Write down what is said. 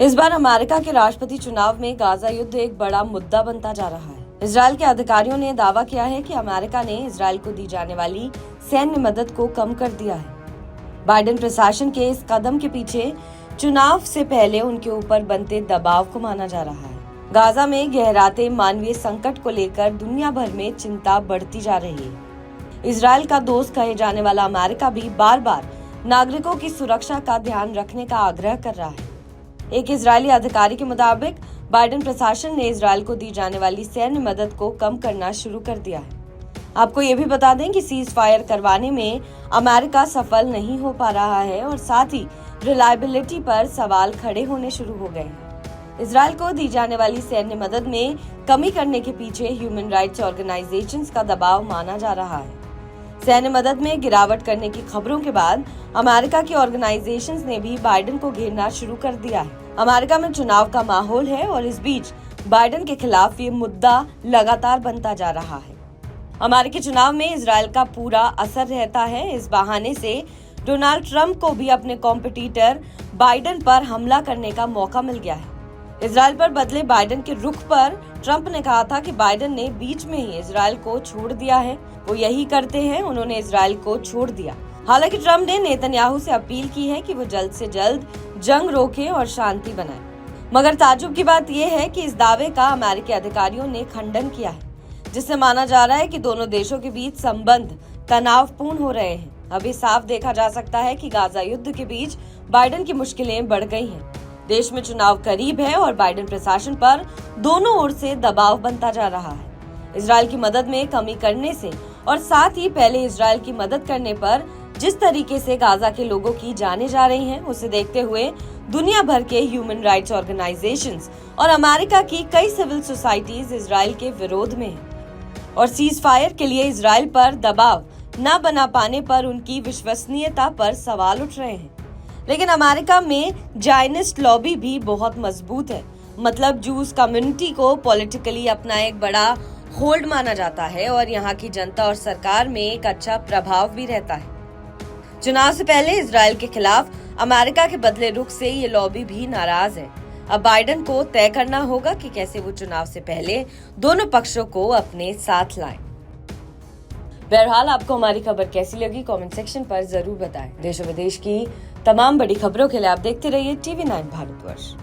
इस बार अमेरिका के राष्ट्रपति चुनाव में गाजा युद्ध एक बड़ा मुद्दा बनता जा रहा है। इजरायल के अधिकारियों ने दावा किया है कि अमेरिका ने इजरायल को दी जाने वाली सैन्य मदद को कम कर दिया है। बाइडेन प्रशासन के इस कदम के पीछे चुनाव से पहले उनके ऊपर बनते दबाव को माना जा रहा है। गाजा में गहराते मानवीय संकट को लेकर दुनिया भर में चिंता बढ़ती जा रही है। इजरायल का दोस्त कहे जाने वाला अमेरिका भी बार बार नागरिकों की सुरक्षा का ध्यान रखने का आग्रह कर रहा है। एक इजरायली अधिकारी के मुताबिक बाइडेन प्रशासन ने इजरायल को दी जाने वाली सैन्य मदद को कम करना शुरू कर दिया है। आपको ये भी बता दें कि सीज फायर करवाने में अमेरिका सफल नहीं हो पा रहा है और साथ ही रिलायबिलिटी पर सवाल खड़े होने शुरू हो गए हैं। इजरायल को दी जाने वाली सैन्य मदद में कमी करने के पीछे ह्यूमन राइट्स ऑर्गेनाइजेशंस का दबाव माना जा रहा है। सैन्य मदद में गिरावट करने की खबरों के बाद अमेरिका की ऑर्गेनाइजेशंस ने भी बाइडेन को घेरना शुरू कर दिया है। अमेरिका में चुनाव का माहौल है और इस बीच बाइडेन के खिलाफ ये मुद्दा लगातार बनता जा रहा है। अमेरिकी चुनाव में इजरायल का पूरा असर रहता है। इस बहाने से डोनाल्ड ट्रंप को भी अपने कॉम्पिटिटर बाइडेन पर हमला करने का मौका मिल गया है। इजरायल पर बदले बाइडेन के रुख पर ट्रंप ने कहा था कि बाइडेन ने बीच में ही इजरायल को छोड़ दिया है। वो यही करते हैं, उन्होंने इजरायल को छोड़ दिया। हालांकि ट्रंप ने नेतन्याहू से अपील की है कि वो जल्द से जल्द जंग रोके और शांति बनाए। मगर ताज्जुब की बात यह है कि इस दावे का अमेरिकी अधिकारियों ने खंडन किया है, जिससे माना जा रहा है कि दोनों देशों के बीच संबंध तनावपूर्ण हो रहे हैं। अभी साफ देखा जा सकता है कि गाजा युद्ध के बीच बाइडेन की मुश्किलें बढ़ गई हैं। देश में चुनाव करीब है और बाइडेन प्रशासन पर दोनों ओर से दबाव बनता जा रहा है। इजरायल की मदद में कमी करने से और साथ ही पहले इजरायल की मदद करने पर जिस तरीके से गाजा के लोगों की जानें जा रही हैं, उसे देखते हुए दुनिया भर के ह्यूमन राइट्स ऑर्गेनाइजेशंस और अमेरिका की कई सिविल सोसाइटीज इजरायल के विरोध में हैं और सीज फायर के लिए इजरायल पर दबाव न बना पाने पर उनकी विश्वसनीयता पर सवाल उठ रहे हैं। लेकिन अमेरिका में जायनिस्ट लॉबी भी बहुत मजबूत है। मतलब जूस कम्युनिटी को पॉलिटिकली अपना एक बड़ा होल्ड माना जाता है और यहाँ की जनता और सरकार में एक अच्छा प्रभाव भी रहता है। चुनाव से पहले इजरायल के खिलाफ अमेरिका के बदले रुख से ये लॉबी भी नाराज है। अब बाइडेन को तय करना होगा कि कैसे वो चुनाव से पहले दोनों पक्षों को अपने साथ लाएं। बहरहाल आपको हमारी खबर कैसी लगी कमेंट सेक्शन पर जरूर बताएं। देश और विदेश की तमाम बड़ी खबरों के लिए आप देखते रहिए TV9 भारतवर्ष।